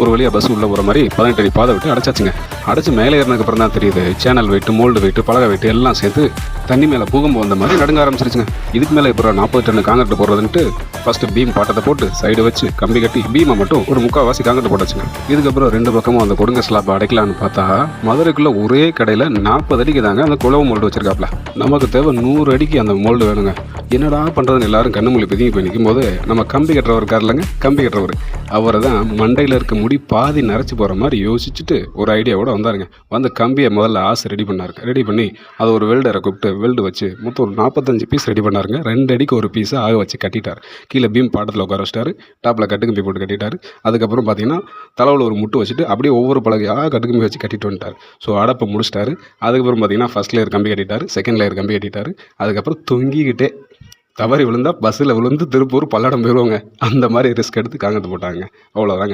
ஒரு வழியாக பஸ் உள்ளே போகிற மாதிரி 18 அடி பாதை விட்டு அடைச்சாச்சுங்க. அடைச்சி மேலே ஏறினதுக்கப்புறம் தான் தெரியுது சேனல் வெயிட்டு, மோல்டு வெயிட்டு, பலகை வெயிட்டு எல்லாம் சேர்த்து தண்ணி மேலே பூகம்பம் வந்த மாதிரி நடுங்க ஆரம்பிச்சிருச்சுங்க. இதுக்கு மேலே இப்போ 40 டன் காங்கிரீட் போடுறதுன்ட்டு ஃபஸ்ட்டு பீம் பாட்டத்தை போட்டு சைடு வச்சு கம்பி கட்டி பீமை மட்டும் ஒரு 3/4 காங்கிரீட் போட்டாச்சுங்க. இதுக்கப்புறம் 2 பக்கமும் அந்த கொடுங்க ஸ்லாப் அடைக்கலான்னு பார்த்தா மதுரைக்குள்ளே ஒரே கடையில் 40 அடிக்கு தாங்க அந்த குளவு மோல்டு வச்சிருக்காப்ல. நமக்கு தேவை 100 அடிக்கு அந்த மோல்டு வேணுங்க. என்னடா பண்ணுறதுன்னு எல்லாரும் கண்ணு மொழி பிதுங்கி போய் நிற்கும் போது நம்ம கம்பி கட்டுறவர் இருக்கார்லங்க, கம்பி கட்டுறவர் அவரை தான் மண்டையில் இருக்க முடி பாதி நரைச்சி போகிற மாதிரி யோசிச்சுட்டு ஒரு ஐடியாவோட வந்தாருங்க. வந்து கம்பியை முதல்ல ரெடி பண்ணாருங்க. ரெடி பண்ணி அதை ஒரு வெல்டரை கூப்பிட்டு வெல்டு வச்சு மொத்தம் ஒரு 45 பீஸ் ரெடி பண்ணாருங்க. 2 அடிக்கு ஒரு பீஸை ஆக வச்சு கட்டிட்டார். கீழே பீம் பாட்டத்தில் உட்கார வச்சிட்டாரு. டாப்பில் கட்டுக்கம்பி போட்டு கட்டிட்டார். அதுக்கப்புறம் பார்த்தீங்கன்னா தலைவில் ஒரு முட்டு வச்சுட்டு அப்படியே ஒவ்வொரு பலகையாக கட்டுக்கம்பி வச்சு கட்டிட்டு வந்துட்டார். ஸோ அடப்பை முடிச்சிட்டாரு. அதுக்கப்புறம் பார்த்தீங்கன்னா ஃபஸ்ட் லேயர் கம்பி கட்டிட்டார், செகண்ட் லேயர் கம்பி கட்டிட்டார். அதுக்கப்புறம் தொங்கிக்கிட்டே தவறி விழுந்தால் பஸ்ஸில் விழுந்து திருப்பூர் பல்லடம் போயிடுவாங்க. அந்த மாதிரி ரிஸ்க் எடுத்து காங்கிரீட் போட்டாங்க. அவ்வளோதாங்க.